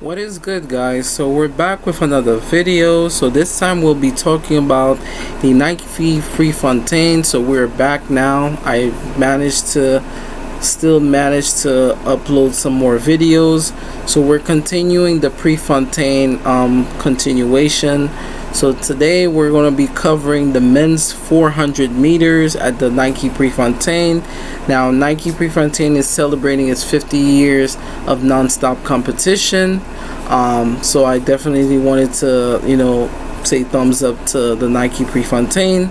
What is good, guys? So we're back with another video. So this time we'll be talking about the Nike Prefontaine. So we're back now. I still managed to upload some more videos. So we're continuing the Prefontaine continuation. So today we're going to be covering the men's 400 meters at the Nike Prefontaine. Now Nike Prefontaine is celebrating its 50 years of non-stop competition. So I definitely wanted to, say thumbs up to the Nike Prefontaine.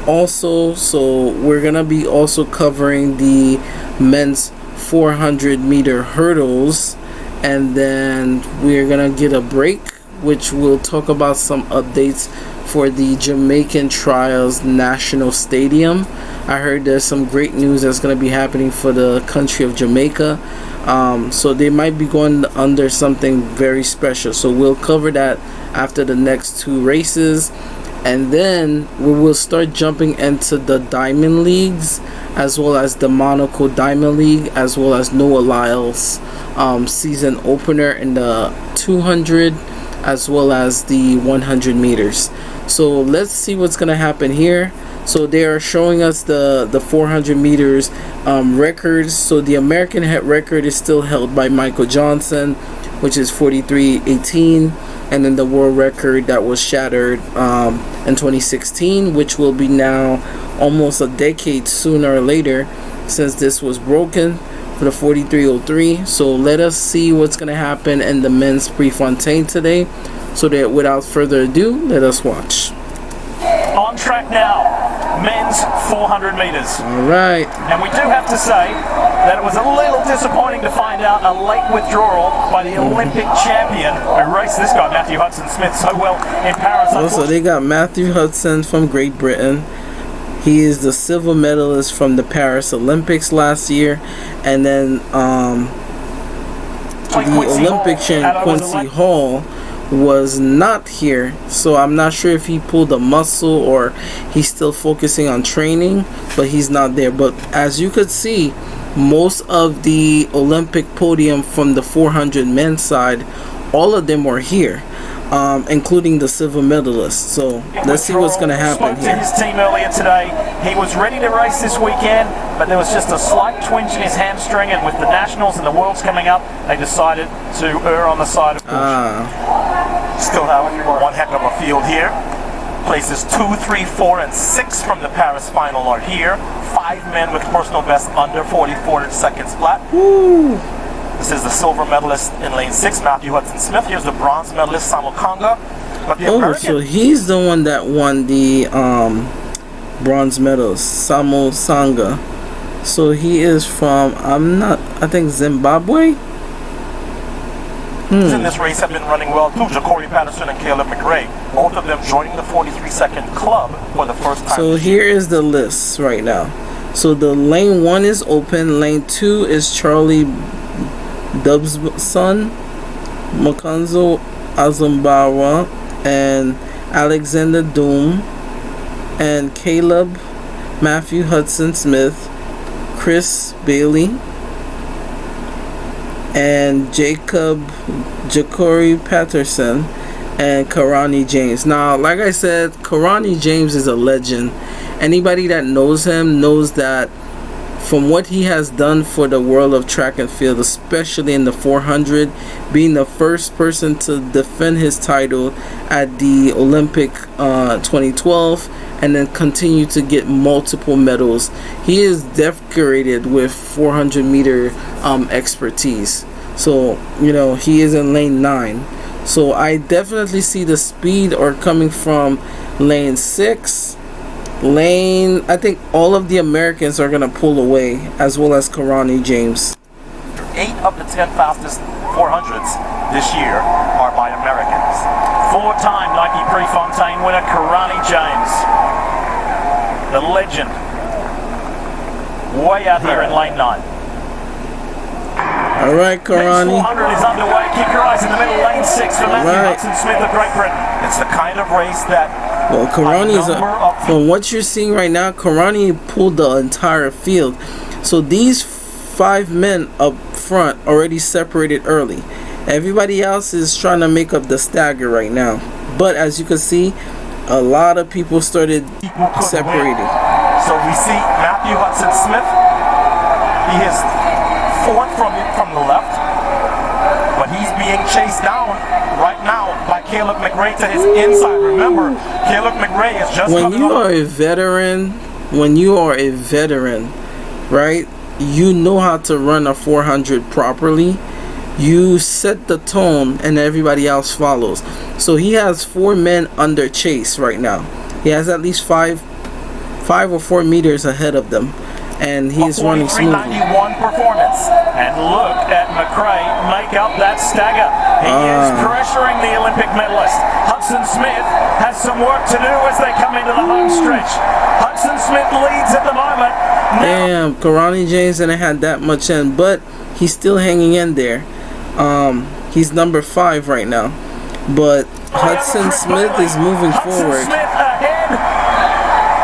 Also, so we're gonna be also covering the men's 400 meter hurdles, and then we're gonna get a break, which will talk about some updates for the Jamaican Trials National Stadium. I heard there's some great news that's going to be happening for the country of Jamaica. So they might be going under something very special. So we'll cover that after the next two races. And then we will start jumping into the Diamond Leagues, as well as the Monaco Diamond League, as well as Noah Lyles season opener in the 200, as well as the 100 meters. So let's see what's going to happen here. So they are showing us the 400 meters records. So the American record is still held by Michael Johnson, which is 43:18, and then the world record that was shattered in 2016, which will be now almost a decade sooner or later since this was broken, for the 43:03. So let us see what's going to happen in the men's Prefontaine today. So that without further ado, let us watch. On track now, men's 400 meters. All right. And we do have to say that it was a little disappointing to find out a late withdrawal by the Olympic champion who raced this guy, Matthew Hudson-Smith, so well in Paris. Also, they got Matthew Hudson from Great Britain. He is the silver medalist from the Paris Olympics last year. And then the Olympic champion Quincy Hall was not here, so I'm not sure if he pulled a muscle or he's still focusing on training, but he's not there. But as you could see, most of the Olympic podium from the 400 men's side, all of them were here, including the silver medalist. So let's see what's going to happen here. Spoke to his team earlier today. He was ready to race this weekend, but there was just a slight twinge in his hamstring, and with the Nationals and the Worlds coming up, they decided to err on the side of caution. Still have one heck of a field here. Places 2, 3, 4, and 6 from the Paris final are here. 5 men with personal best under 44 seconds flat. Woo. This is the silver medalist in lane 6, Matthew Hudson-Smith. Here's the bronze medalist, Samuel Kanga. But the American, so he's the one that won the bronze medal, Samuel Sanga. So he is from, I think Zimbabwe. In this race have been running well too. Ja'Cory Patterson and Caleb McRae, both of them joining the 43-second club for the first time. So here is the list right now. So the lane 1 is open. Lane 2 is Charlie Dubson, Makanzo Azumbawa, and Alexander Doom, and Caleb Matthew Hudson-Smith, Chris Bailey, and Ja'Cory Patterson, and Karani James. Now, like I said, Karani James is a legend. Anybody that knows him knows that from what he has done for the world of track and field, especially in the 400, being the first person to defend his title at the Olympic 2012, and then continue to get multiple medals. He is decorated with 400 meter expertise. So, he is in lane 9. So I definitely see the speed are coming from lane 6. I think all of the Americans are going to pull away, as well as Karani James. 8 of the 10 fastest 400s this year are by Americans. 4-time Nike Prefontaine winner Karani James, the legend, way out here in lane 9. All right, Karani. 400 is underway. Keep your eyes in the middle. Lane 6 for Matthew Hudson-Smith of Great Britain. It's the kind of race that. Well, Karani from what you're seeing right now, Karani pulled the entire field. So these 5 men up front already separated early. Everybody else is trying to make up the stagger right now. But as you can see, a lot of people started separating. So we see Matthew Hudson-Smith. He is fourth from the left, but he's being chased down right now by Caleb McRae to his inside. Remember, Caleb McRae is just when you are a veteran, right? You know how to run a 400 properly. You set the tone and everybody else follows. So he has 4 men under chase right now. He has at least 5 or 4 meters ahead of them, and he's running smoothly. 43.91 performance, and look at McRae make up that stagger. He is pressuring the Olympic medalist. Hudson-Smith has some work to do as they come into the home stretch. Hudson-Smith leads at the moment. Damn, Karani James didn't have that much in, but he's still hanging in there. He's number 5 right now, but Hudson-Smith is moving forward. Hudson-Smith ahead,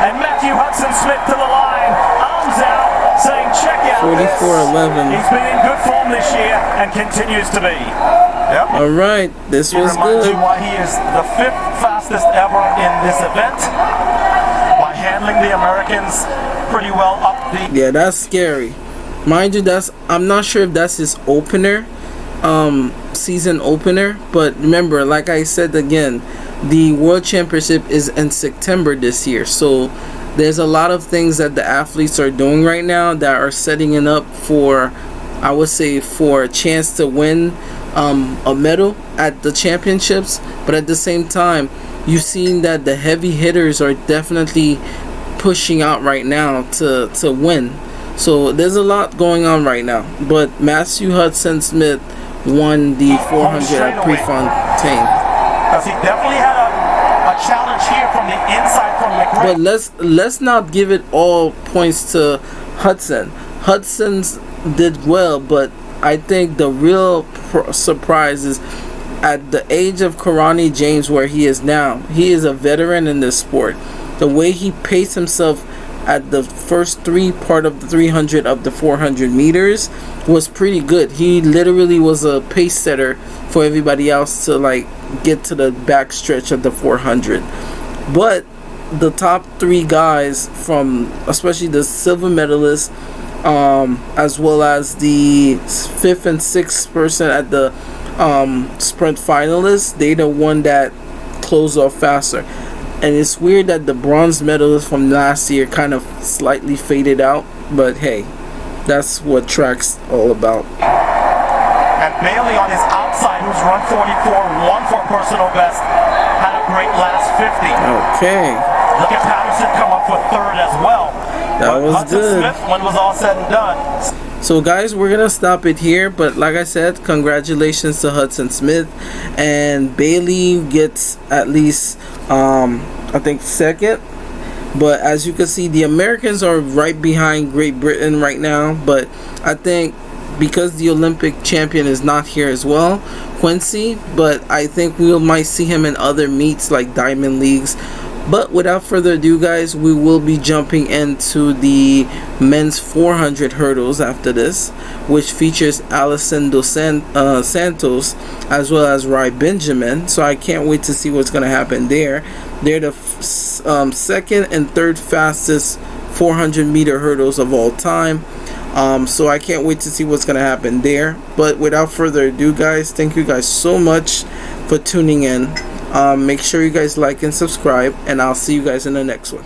and Matthew Hudson-Smith to the line, arms out, saying check out 44.11. He's been in good form this year and continues to be. Yep. All right, this was good. Reminds you why he is the 5th fastest ever in this event, by handling the Americans pretty well up the... Yeah, that's scary. Mind you, I'm not sure if that's his opener, season opener, but remember, like I said again, the World Championship is in September this year, so there's a lot of things that the athletes are doing right now that are setting it up for, I would say, for a chance to win a medal at the championships. But at the same time, you've seen that the heavy hitters are definitely pushing out right now to win. So there's a lot going on right now. But Matthew Hudson-Smith won the 400 at Prefontaine. Because he definitely had a challenge here from the inside from McRae. But let's not give it all points to Hudson. Hudson's did well, but I think the real surprise is at the age of Karani James, where he is now. He is a veteran in this sport. The way he paced himself at the first part of the 300 of the 400 meters was pretty good. He literally was a pace setter for everybody else to like get to the back stretch of the 400. But the top 3 guys, from especially the silver medalist, as well as the 5th and 6th person at the sprint finalists, they the one that closed off faster. And it's weird that the bronze medalist from last year kind of slightly faded out, but hey, that's what track's all about. And Bailey on his outside, who's run 44, won for personal best, had a great last 50. Okay. Look at Patterson come up for 3rd as well. That was good. Hudson-Smith, when it was all said and done. So guys, we're gonna stop it here, but like I said, congratulations to Hudson-Smith, and Bailey gets at least I think 2nd. But as you can see, the Americans are right behind Great Britain right now, but I think because the Olympic champion is not here as well, Quincy, but I think we might see him in other meets like Diamond Leagues. But without further ado, guys, we will be jumping into the men's 400 hurdles after this, which features Alison Dos Santos as well as Rai Benjamin. So I can't wait to see what's going to happen there. They're the 2nd and 3rd fastest 400 meter hurdles of all time. So I can't wait to see what's going to happen there. But without further ado, guys, thank you guys so much for tuning in. Make sure you guys like and subscribe, and I'll see you guys in the next one.